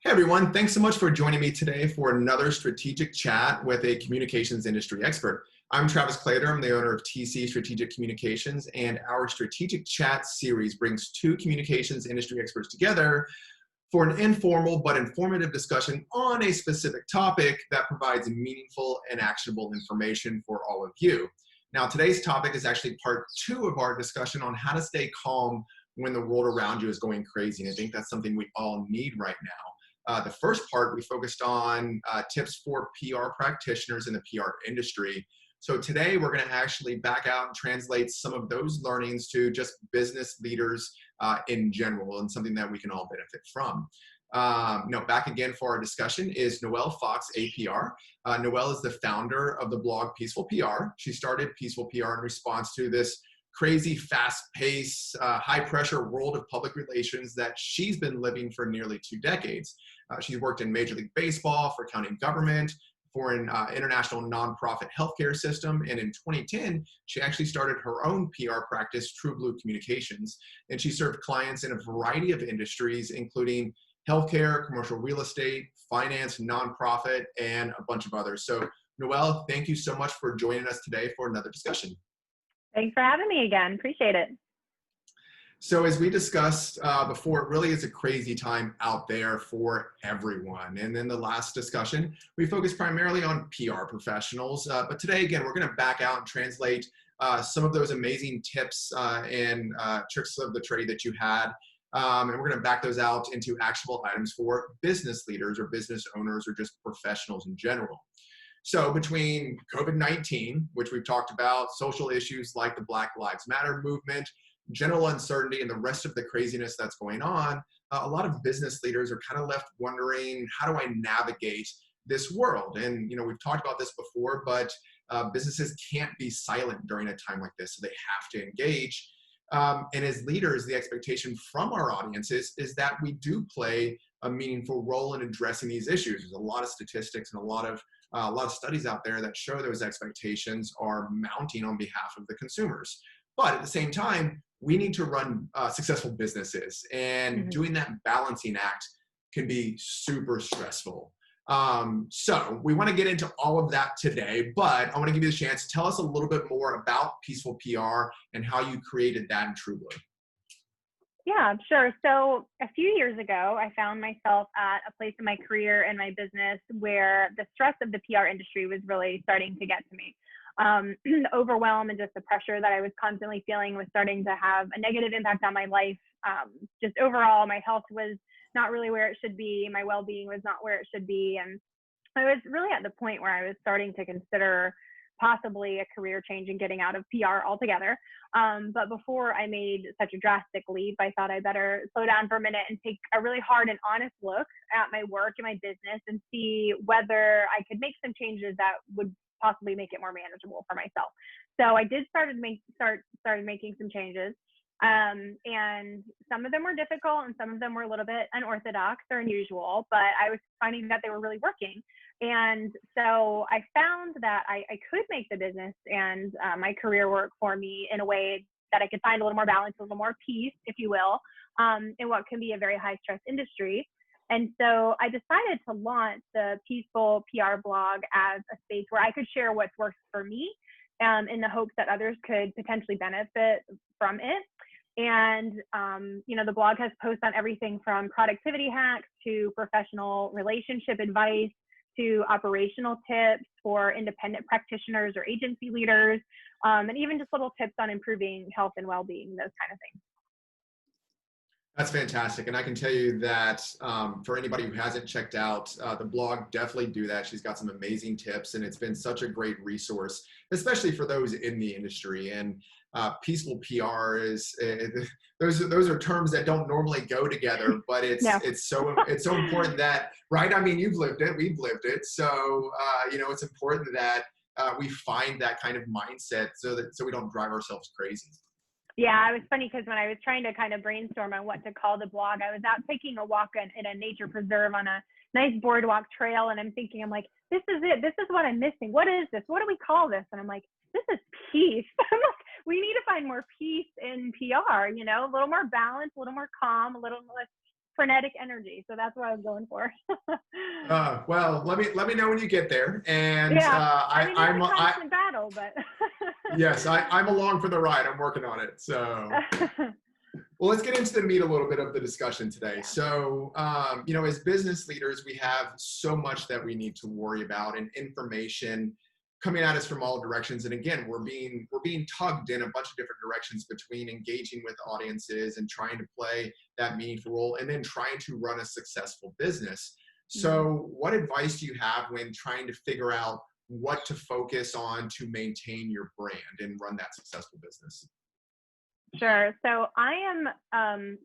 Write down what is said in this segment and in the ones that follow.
Hey everyone, thanks so much for joining me today for another strategic chat with a communications industry expert. I'm Travis Clater, I'm the owner of TC Strategic Communications, and our strategic chat series brings two communications industry experts together for an informal but informative discussion on a specific topic that provides meaningful and actionable information for all of you. Now, today's topic is actually part two of our discussion on how to stay calm when the world around you is going crazy. And I think that's something we all need right now. The first part, we focused on tips for PR practitioners in the PR industry. So today we're going to actually back out and translate some of those learnings to just business leaders in general, and something that we can all benefit from. Back again for our discussion is Noelle Fox, APR. Noelle is the founder of the blog Peaceful PR. She started Peaceful PR in response to this crazy, fast-paced, high-pressure world of public relations that she's been living for nearly 2 decades. She's worked in Major League Baseball, for county government, for an international nonprofit healthcare system, and in 2010, she actually started her own PR practice, True Blue Communications, and she served clients in a variety of industries, including healthcare, commercial real estate, finance, nonprofit, and a bunch of others. So, Noelle, thank you so much for joining us today for another discussion. Thanks for having me again. Appreciate it. So as we discussed before, it really is a crazy time out there for everyone. And in the last discussion, we focused primarily on PR professionals. But today, again, we're going to back out and translate some of those amazing tips and tricks of the trade that you had. And we're going to back those out into actionable items for business leaders or business owners or just professionals in general. So between COVID-19, which we've talked about, social issues like the Black Lives Matter movement, general uncertainty, and the rest of the craziness that's going on, a lot of business leaders are kind of left wondering, how do I navigate this world? And, we've talked about this before, but businesses can't be silent during a time like this, so they have to engage. And as leaders, the expectation from our audiences is that we do play a meaningful role in addressing these issues. There's a lot of statistics and a lot of studies out there that show those expectations are mounting on behalf of the consumers. But at the same time, we need to run successful businesses, and doing that balancing act can be super stressful. So we want to get into all of that today, but I want to give you the chance to tell us a little bit more about Peaceful PR and how you created that in True Blue. Yeah, sure. So a few years ago, I found myself at a place in my career and my business where the stress of the PR industry was really starting to get to me. The overwhelm and just the pressure that I was constantly feeling was starting to have a negative impact on my life. Just overall, my health was not really where it should be. My well-being was not where it should be. And I was really at the point where I was starting to consider possibly a career change and getting out of PR altogether. But before I made such a drastic leap, I thought I better slow down for a minute and take a really hard and honest look at my work and my business and see whether I could make some changes that would possibly make it more manageable for myself. So I did started making some changes. And some of them were difficult and some of them were a little bit unorthodox or unusual, but I was finding that they were really working. And so I found that I could make the business and my career work for me in a way that I could find a little more balance, a little more peace, if you will, in what can be a very high stress industry. And so I decided to launch the Peaceful PR blog as a space where I could share what's worked for me in the hopes that others could potentially benefit from it. And, the blog has posts on everything from productivity hacks to professional relationship advice to operational tips for independent practitioners or agency leaders, and even just little tips on improving health and well-being, those kind of things. That's fantastic. And I can tell you that for anybody who hasn't checked out the blog, definitely do that. She's got some amazing tips, and it's been such a great resource, especially for those in the industry. And Peaceful PR is those are terms that don't normally go together, but it's so important that, right? I mean, you've lived it, we've lived it. So it's important that we find that kind of mindset so we don't drive ourselves crazy. Yeah, it was funny because when I was trying to kind of brainstorm on what to call the blog, I was out taking a walk in a nature preserve on a nice boardwalk trail. And I'm like, this is it. This is what I'm missing. What is this? What do we call this? And I'm like, this is peace. I'm like, we need to find more peace in PR, a little more balance, a little more calm, a little less frenetic energy. So that's what I was going for. Well, let me know when you get there. And Yeah. I mean, it's I'm a constant battle, but. yes, I'm along for the ride. I'm working on it. So. Well, let's get into the meat a little bit of the discussion today. Yeah. So, as business leaders, we have so much that we need to worry about, and information coming at us from all directions. And again, we're being tugged in a bunch of different directions between engaging with audiences and trying to play that meaningful role, and then trying to run a successful business. So, what advice do you have when trying to figure out what to focus on to maintain your brand and run that successful business? Sure. So I am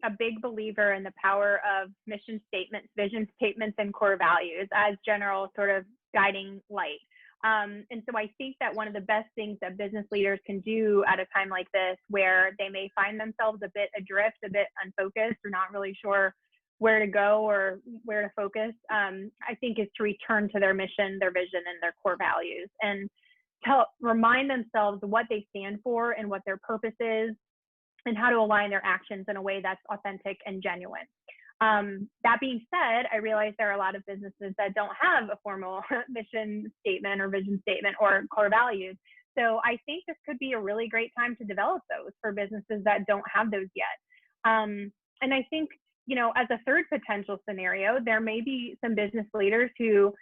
a big believer in the power of mission statements, vision statements, and core values as general sort of guiding light. And so I think that one of the best things that business leaders can do at a time like this, where they may find themselves a bit adrift, a bit unfocused, or not really sure where to go or where to focus, I think is to return to their mission, their vision, and their core values, and remind themselves what they stand for and what their purpose is, and how to align their actions in a way that's authentic and genuine. That being said, I realize there are a lot of businesses that don't have a formal mission statement or vision statement or core values. So I think this could be a really great time to develop those for businesses that don't have those yet. And I think, as a third potential scenario, there may be some business leaders who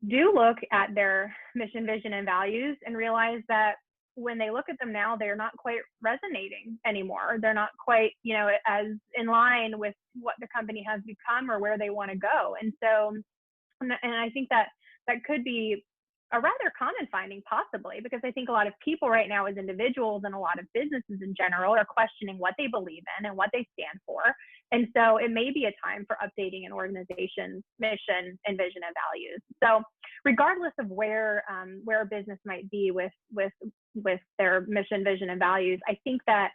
do look at their mission, vision, and values and realize that when they look at them now, they're not quite resonating anymore. They're not quite, as in line with what the company has become or where they want to go. And so, and I think that could be a rather common finding, possibly, because I think a lot of people right now as individuals and a lot of businesses in general are questioning what they believe in and what they stand for. And so it may be a time for updating an organization's mission and vision and values. So regardless of where a business might be with their mission, vision, and values, I think that,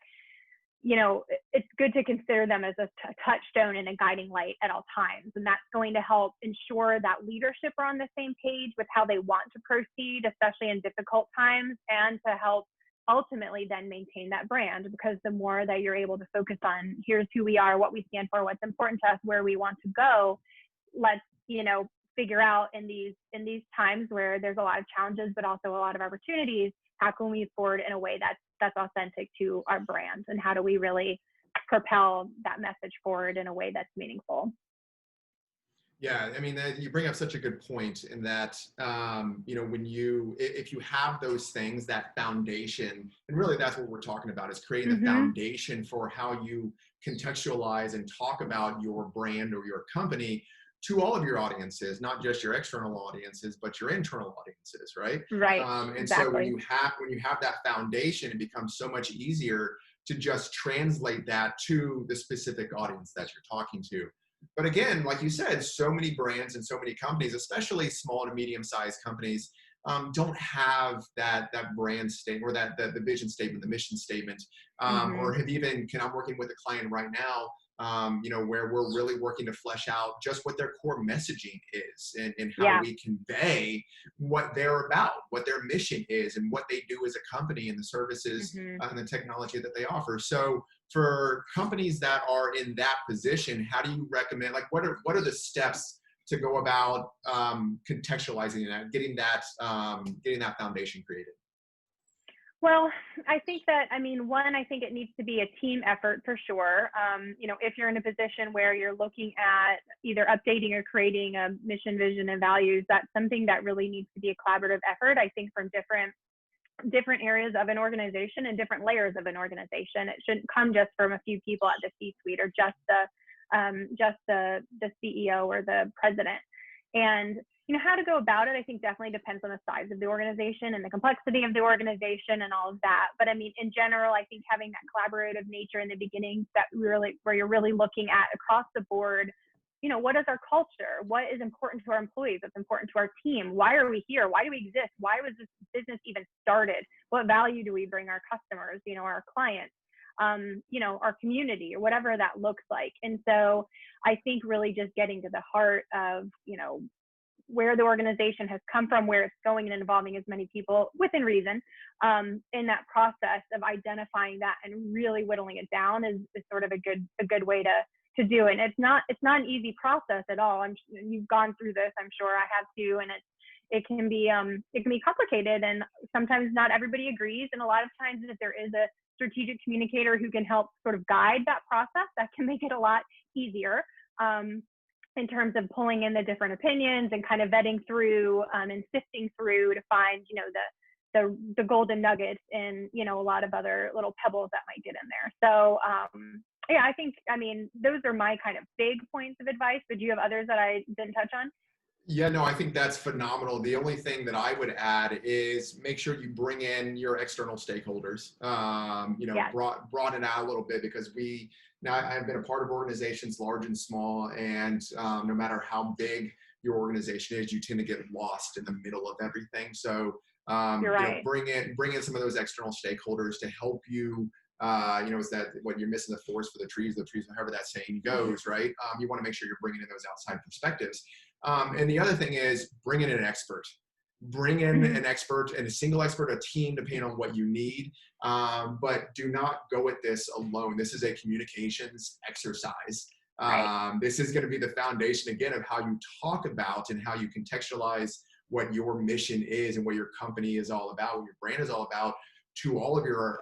it's good to consider them as a touchstone and a guiding light at all times. And that's going to help ensure that leadership are on the same page with how they want to proceed, especially in difficult times, and to help ultimately then maintain that brand, because the more that you're able to focus on, here's who we are, what we stand for, what's important to us, where we want to go, let's, figure out in these times where there's a lot of challenges, but also a lot of opportunities, how can we move forward in a way that's authentic to our brand, and how do we really propel that message forward in a way that's meaningful? Yeah, I mean, you bring up such a good point in that, if you have those things, that foundation, and really that's what we're talking about, is creating the foundation for how you contextualize and talk about your brand or your company to all of your audiences, not just your external audiences, but your internal audiences, right? Right. And exactly. So when you have that foundation, it becomes so much easier to just translate that to the specific audience that you're talking to. But again, like you said, so many brands and so many companies, especially small to medium-sized companies, don't have that brand statement, or the vision statement, the mission statement, or have even. I'm working with a client right now, where we're really working to flesh out just what their core messaging is, and how we convey what they're about, what their mission is, and what they do as a company, and the services and the technology that they offer. So for companies that are in that position, how do you recommend, what are the steps to go about contextualizing that, getting that foundation created? Well, I think that, I think it needs to be a team effort for sure. If you're in a position where you're looking at either updating or creating a mission, vision, and values, that's something that really needs to be a collaborative effort, I think, from different areas of an organization and different layers of an organization. It shouldn't come just from a few people at the C-suite, or just the CEO or the president. And how to go about it, I think, definitely depends on the size of the organization and the complexity of the organization and all of that. But in general, I think having that collaborative nature in the beginning, where you're really looking at across the board, what is our culture? What is important to our employees? What's important to our team? Why are we here? Why do we exist? Why was this business even started? What value do we bring our customers, our clients, our community, or whatever that looks like? And so I think really just getting to the heart of, where the organization has come from, where it's going, and involving as many people within reason in that process of identifying that and really whittling it down is sort of a good way to to do it. And it's not an easy process at all. You've gone through this, I'm sure I have too. And it can be complicated, and sometimes not everybody agrees. And a lot of times if there is a strategic communicator who can help sort of guide that process, that can make it a lot easier. In terms of pulling in the different opinions and kind of vetting through and sifting through to find, the golden nuggets and, a lot of other little pebbles that might get in there. So yeah, I mean, those are my kind of big points of advice, but do you have others that I didn't touch on? Yeah, no, I think that's phenomenal. The only thing that I would add is make sure you bring in your external stakeholders. Yes. Broaden it out a little bit, because I've been a part of organizations large and small, and no matter how big your organization is, you tend to get lost in the middle of everything. So You're right. bring in some of those external stakeholders to help you. Is that when you're missing the forest for the trees, however that saying goes, right? You want to make sure you're bringing in those outside perspectives. And the other thing is bring in an expert. Bring in an expert, and a single expert, a team, depending on what you need. But do not go at this alone. This is a communications exercise. Right. This is going to be the foundation, again, of how you talk about and how you contextualize what your mission is and what your company is all about, what your brand is all about, to all of your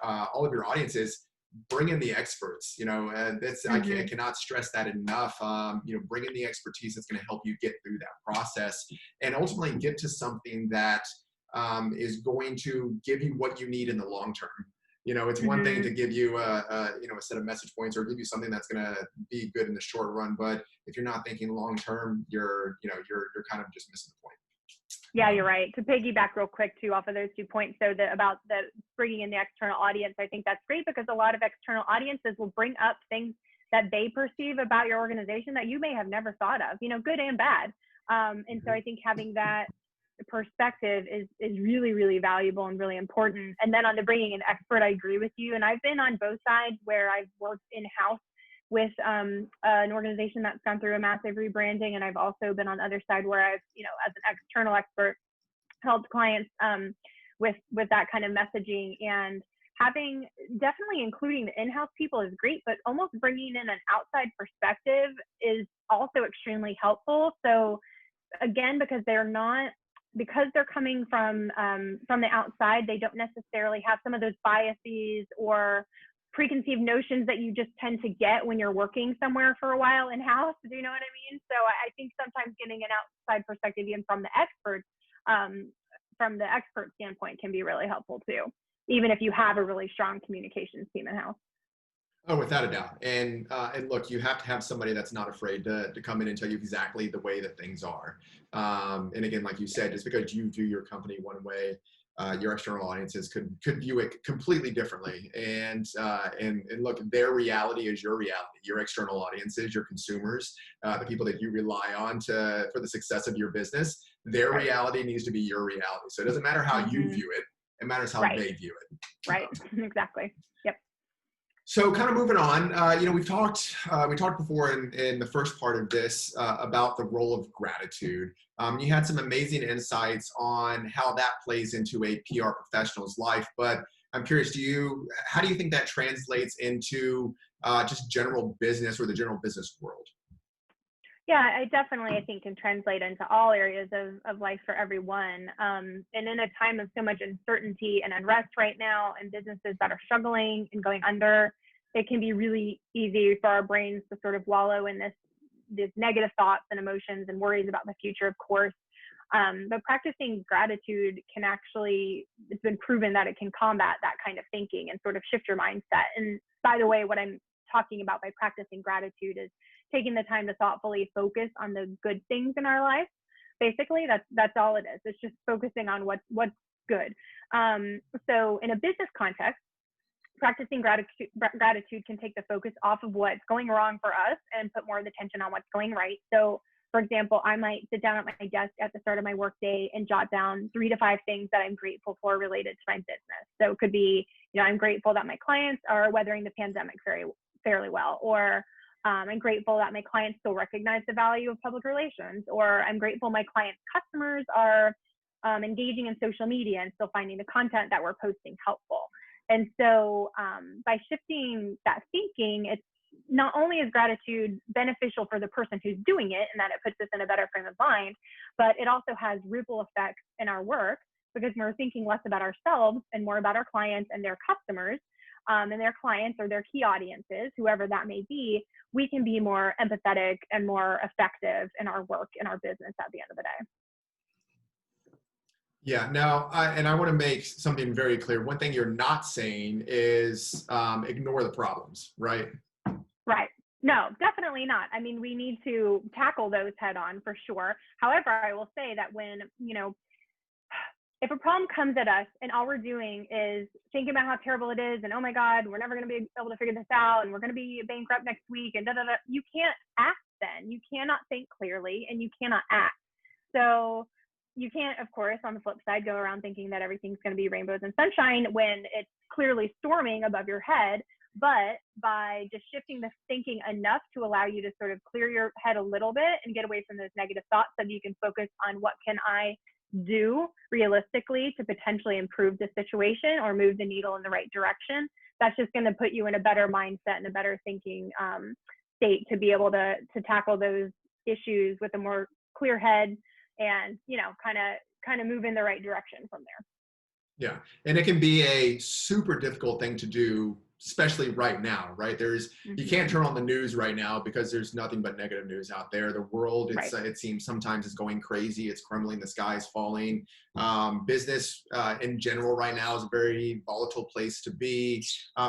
audiences. Bring in the experts. I cannot stress that enough. Bring in the expertise that's going to help you get through that process and ultimately get to something that is going to give you what you need in the long term. It's one thing to give you a set of message points or give you something that's going to be good in the short run, but if you're not thinking long term, you're kind of just missing the point. Yeah, you're right. To piggyback real quick too off of those 2 points, so about the bringing in the external audience, I think that's great, because a lot of external audiences will bring up things that they perceive about your organization that you may have never thought of, good and bad. And so I think having that perspective is really, really valuable and really important. And then on the bringing an expert, I agree with you. And I've been on both sides, where I've worked in-house with an organization that's gone through a massive rebranding. And I've also been on the other side where I've, as an external expert, helped clients with that kind of messaging. And definitely including the in-house people is great, but almost bringing in an outside perspective is also extremely helpful. So again, because they're coming from the outside, they don't necessarily have some of those biases or preconceived notions that you just tend to get when you're working somewhere for a while in-house. Do you know what I mean? So I think sometimes getting an outside perspective, even from the experts, from the expert standpoint, can be really helpful too, even if you have a really strong communications team in-house. Oh, without a doubt. And look, you have to have somebody that's not afraid to come in and tell you exactly the way that things are. And again, like you said, just because you view your company one way, your external audiences could view it completely differently. And look, their reality is your reality. Your external audiences, your consumers, the people that you rely on for the success of your business, their reality needs to be your reality. So it doesn't matter how you view it. It matters how they view it. Right. Exactly. Yep. So kind of moving on, we talked before in the first part of this about the role of gratitude. You had some amazing insights on how that plays into a PR professional's life, but I'm curious, how do you think that translates into just general business or the general business world? Yeah, I think can translate into all areas of life for everyone. And in a time of so much uncertainty and unrest right now, and businesses that are struggling and going under, it can be really easy for our brains to sort of wallow in this negative thoughts and emotions and worries about the future, of course. But practicing gratitude it's been proven that it can combat that kind of thinking and sort of shift your mindset. And by the way, what I'm talking about by practicing gratitude is taking the time to thoughtfully focus on the good things in our life. Basically, that's all it is. It's just focusing on what's good. So in a business context, practicing gratitude can take the focus off of what's going wrong for us and put more of the attention on what's going right. So for example, I might sit down at my desk at the start of my workday and jot down 3 to 5 things that I'm grateful for related to my business. So it could be, I'm grateful that my clients are weathering the pandemic fairly well, or I'm grateful that my clients still recognize the value of public relations, or I'm grateful my clients' customers are engaging in social media and still finding the content that we're posting helpful. And so by shifting that thinking, not only is gratitude beneficial for the person who's doing it and that it puts us in a better frame of mind, but it also has ripple effects in our work because we're thinking less about ourselves and more about our clients and their customers, and their clients or their key audiences, whoever that may be. We can be more empathetic and more effective in our work, in our business at the end of the day. Yeah, now, I want to make something very clear. One thing you're not saying is ignore the problems, right? Right. No, definitely not. I mean, we need to tackle those head on for sure. However, I will say that when, if a problem comes at us and all we're doing is thinking about how terrible it is and, oh my God, we're never going to be able to figure this out and we're going to be bankrupt next week and you can't act then. You cannot think clearly and you cannot act. So you can't, of course, on the flip side, go around thinking that everything's going to be rainbows and sunshine when it's clearly storming above your head. But by just shifting the thinking enough to allow you to sort of clear your head a little bit and get away from those negative thoughts so that you can focus on what can I do realistically to potentially improve the situation or move the needle in the right direction, that's just going to put you in a better mindset and a better thinking state to be able to tackle those issues with a more clear head and, kind of move in the right direction from there. Yeah, and it can be a super difficult thing to do, especially right now, right? You can't turn on the news right now because there's nothing but negative news out there. The world, it seems sometimes is going crazy. It's crumbling. The sky is falling. Business in general right now is a very volatile place to be.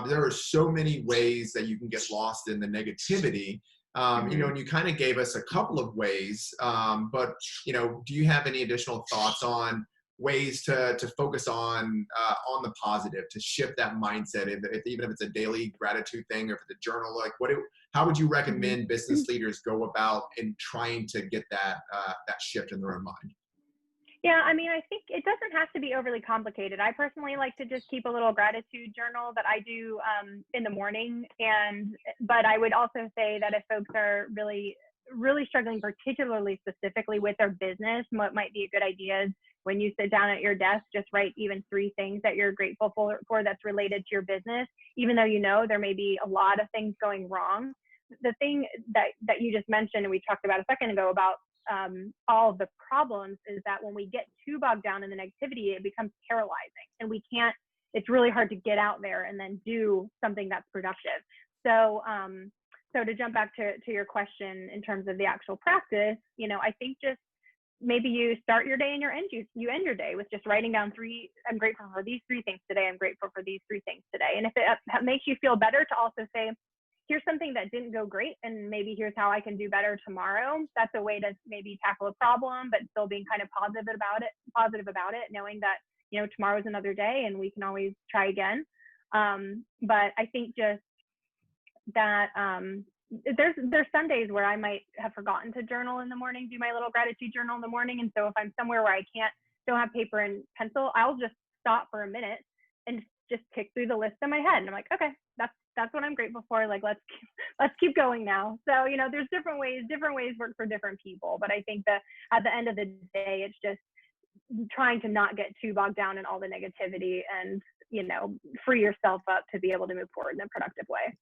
There are so many ways that you can get lost in the negativity. And you kind of gave us a couple of ways, but do you have any additional thoughts on ways to focus on the positive, to shift that mindset, even if it's a daily gratitude thing or if it's a journal? Like, how would you recommend business leaders go about in trying to get that shift in their own mind? Yeah, I mean, I think it doesn't have to be overly complicated. I personally like to just keep a little gratitude journal that I do in the morning. But I would also say that if folks are really, really struggling, particularly specifically with their business, what might be a good idea is when you sit down at your desk, just write even 3 things that you're grateful for that's related to your business, even though there may be a lot of things going wrong. The thing that you just mentioned and we talked about a second ago about all of the problems is that when we get too bogged down in the negativity, it becomes paralyzing and it's really hard to get out there and then do something that's productive. So to jump back to your question in terms of the actual practice, I think just maybe you start your day and you end your day with just writing down 3, I'm grateful for these 3 things today. I'm grateful for these 3 things today. And if it makes you feel better to also say, here's something that didn't go great and maybe here's how I can do better tomorrow. That's a way to maybe tackle a problem, but still being kind of positive about it, knowing that, tomorrow's another day and we can always try again. But I think just that there's some days where I might have forgotten to journal in the morning, do my little gratitude journal in the morning. And so if I'm somewhere where I don't have paper and pencil, I'll just stop for a minute and just tick through the list in my head. And I'm like, okay, that's what I'm grateful for. Like, let's keep going now. So, there's different ways work for different people. But I think that at the end of the day, it's just trying to not get too bogged down in all the negativity and, free yourself up to be able to move forward in a productive way.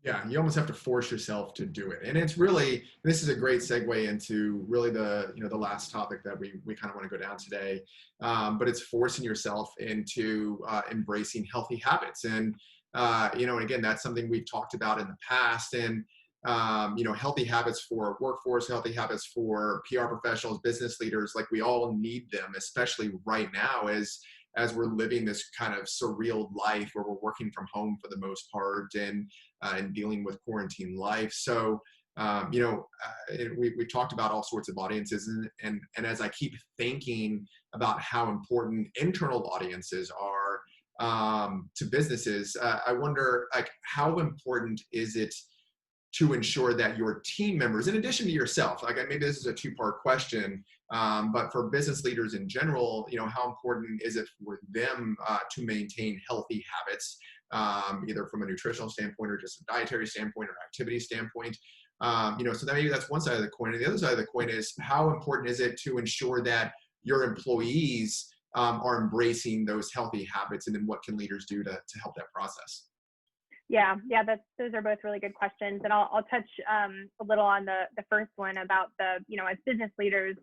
Yeah, you almost have to force yourself to do it. And it's really, this is a great segue into really the last topic that we kind of want to go down today. But it's forcing yourself into embracing healthy habits. And, and again, that's something we've talked about in the past. And, healthy habits for workforce, healthy habits for PR professionals, business leaders, like we all need them, especially right now as we're living this kind of surreal life where we're working from home for the most part and dealing with quarantine life. So, we talked about all sorts of audiences and as I keep thinking about how important internal audiences are to businesses, I wonder, like, how important is it to ensure that your team members, in addition to yourself, like maybe this is a 2-part question, but for business leaders in general, how important is it for them to maintain healthy habits, either from a nutritional standpoint or just a dietary standpoint or activity standpoint? So that maybe that's one side of the coin. And the other side of the coin is how important is it to ensure that your employees are embracing those healthy habits, and then what can leaders do to help that process? Yeah, those are both really good questions. And I'll touch a little on the first one about as business leaders,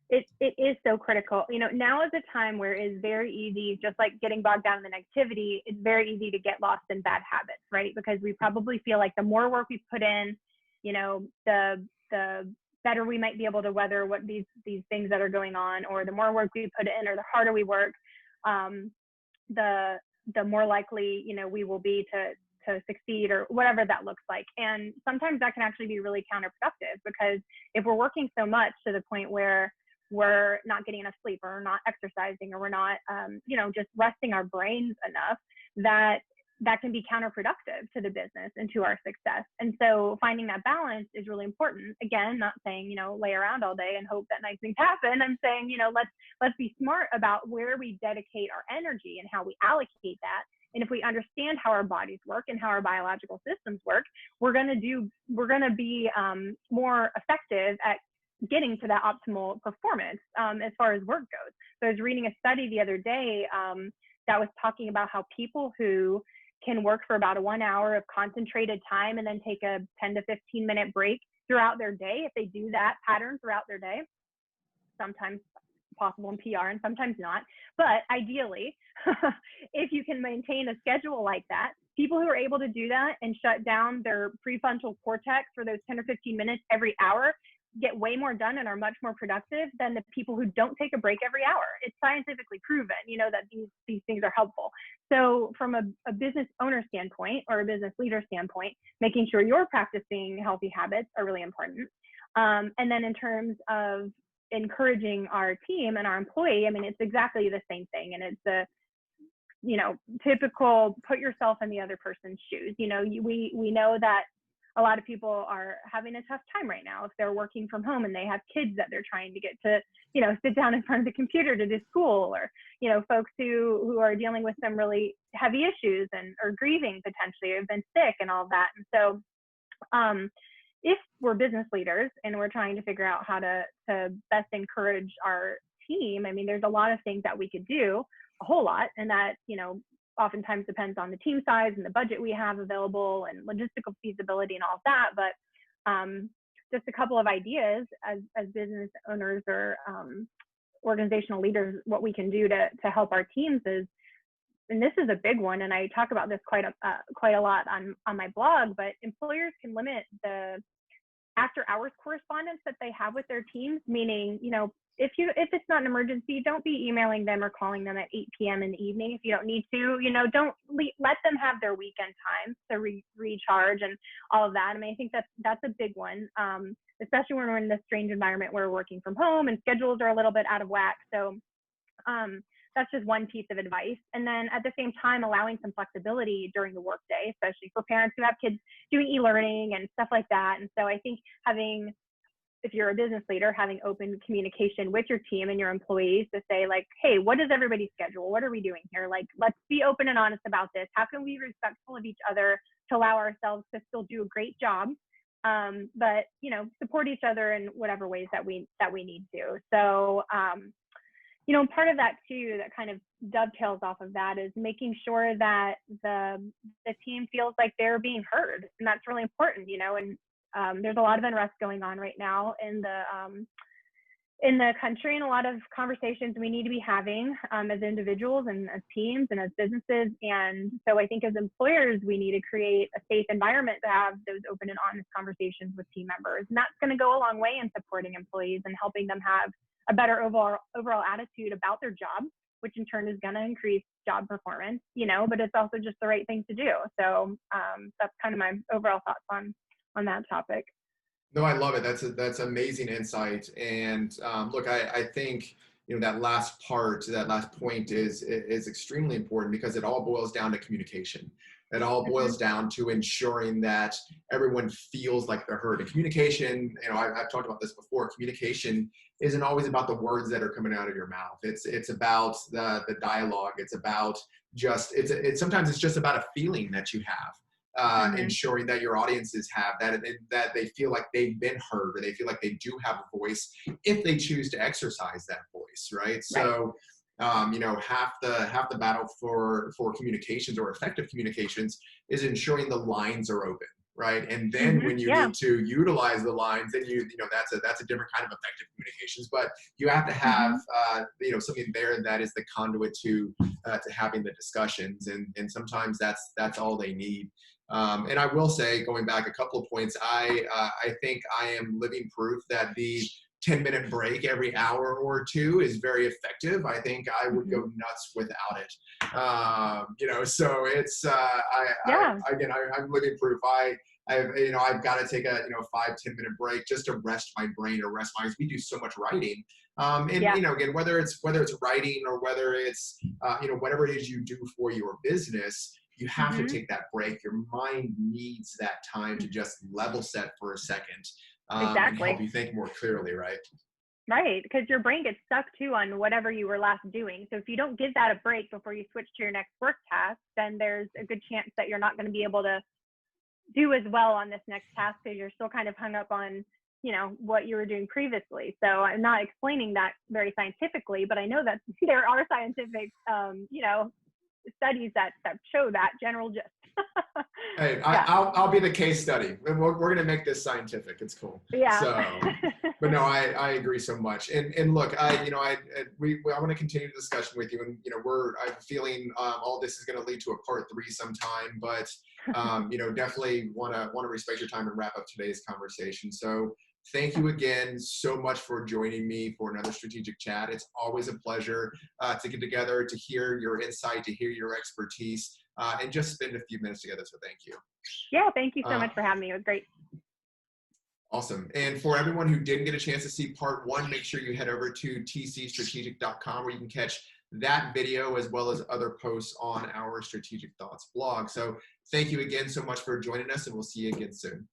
it is so critical. Now is a time where it is very easy, just like getting bogged down in the negativity, it's very easy to get lost in bad habits, right? Because we probably feel like the more work we put in, the better we might be able to weather what these things that are going on, or the more work we put in, or the harder we work, the more likely, we will be to succeed, or whatever that looks like. And sometimes that can actually be really counterproductive, because if we're working so much to the point where we're not getting enough sleep, or we're not exercising, or we're not, just resting our brains enough, that can be counterproductive to the business and to our success. And so finding that balance is really important. Again, not saying, lay around all day and hope that nice things happen. I'm saying, let's be smart about where we dedicate our energy and how we allocate that. And if we understand how our bodies work and how our biological systems work, we're going to be more effective at getting to that optimal performance as far as work goes. So I was reading a study the other day that was talking about how people who can work for about 1 hour of concentrated time and then take a 10 to 15 minute break throughout their day, if they do that pattern throughout their day, sometimes possible in PR and sometimes not, but ideally, if you can maintain a schedule like that, people who are able to do that and shut down their prefrontal cortex for those 10 or 15 minutes every hour get way more done and are much more productive than the people who don't take a break every hour. It's scientifically proven, that these things are helpful. So from a business owner standpoint, or a business leader standpoint, making sure you're practicing healthy habits are really important. And then in terms of encouraging our team and our employee, it's exactly the same thing. And it's a, typical put yourself in the other person's shoes. We know that a lot of people are having a tough time right now if they're working from home and they have kids that they're trying to get to, sit down in front of the computer to do school, or, folks who are dealing with some really heavy issues or grieving potentially, or have been sick and all that. And so if we're business leaders and we're trying to figure out how to best encourage our team, there's a lot of things that we could do, a whole lot, and that, oftentimes depends on the team size and the budget we have available and logistical feasibility and all of that. But just a couple of ideas as business owners or organizational leaders, what we can do to help our teams is, and this is a big one, and I talk about this quite a lot on my blog, but employers can limit the after hours correspondence that they have with their teams, meaning, if it's not an emergency, don't be emailing them or calling them at 8 p.m. in the evening if you don't need to. Don't let them have their weekend time to recharge and all of that. I think that's a big one, especially when we're in this strange environment where we're working from home and schedules are a little bit out of whack. So that's just one piece of advice. And then at the same time, allowing some flexibility during the workday, especially for parents who have kids doing e-learning and stuff like that. And so I think if you're a business leader, having open communication with your team and your employees to say, like, hey, what is everybody's schedule? What are we doing here? Like, let's be open and honest about this. How can we be respectful of each other to allow ourselves to still do a great job, but support each other in whatever ways that we need to. So part of that too, that kind of dovetails off of that, is making sure that the team feels like they're being heard, and that's really important. And there's a lot of unrest going on right now in the country, and a lot of conversations we need to be having as individuals and as teams and as businesses. And so I think as employers, we need to create a safe environment to have those open and honest conversations with team members. And that's going to go a long way in supporting employees and helping them have a better overall attitude about their job, which in turn is going to increase job performance, but it's also just the right thing to do. So that's kind of my overall thoughts on that topic. No, I love it. That's amazing insight. And look, I think that last point is extremely important, because it all boils down to communication. It all boils down to ensuring that everyone feels like they're heard. And communication, I've talked about this before. Communication isn't always about the words that are coming out of your mouth. It's about the dialogue. It's about sometimes it's just about a feeling that you have. Ensuring that your audiences have that they feel like they've been heard, or they feel like they do have a voice if they choose to exercise that voice, right? So You know, half the battle for communications or effective communications is ensuring the lines are open, right? And then when you Yeah. need to utilize the lines, then you know that's a different kind of effective communications. But you have to have Hmm. you know, something there that is the conduit to having the discussions, and sometimes that's all they need. And I will say, going back a couple of points, I think I am living proof that the 10-minute break every hour or two is very effective. I think I would go Hmm. nuts without it. You know, so it's Yeah. I'm living proof. You know, I've got to take a, you know, 5-10 minute break just to rest my brain or rest my eyes. We do so much writing, and Yeah. you know, again, whether it's writing or whether it's you know, whatever it is you do for your business, you have to Hmm. take that break. Your mind needs that time to just level set for a second, and help Exactly. you think more clearly, right? Right, because your brain gets stuck too on whatever you were last doing. So if you don't give that a break before you switch to your next work task, then there's a good chance that you're not going to be able to do as well on this next task because you're still kind of hung up on, you know, what you were doing previously. So I'm not explaining that very scientifically, but I know that there are scientific, you know, studies that show that general gist. Hey, Yeah. I'll be the case study. We're gonna make this scientific. It's cool. Yeah. So, but no, I agree so much. And look, you know, I want to continue the discussion with you. And you know, I'm feeling all this is going to lead to a part 3 sometime. But you know, definitely want to respect your time and wrap up today's conversation. So thank you again so much for joining me for another strategic chat. It's always a pleasure to get together, to hear your insight, to hear your expertise, and just spend a few minutes together. So thank you. Yeah. Thank you so Uh, much for having me. It was great. Awesome. And for everyone who didn't get a chance to see part 1, make sure you head over to tcstrategic.com where you can catch that video as well as other posts on our Strategic Thoughts blog. So thank you again so much for joining us, and we'll see you again soon.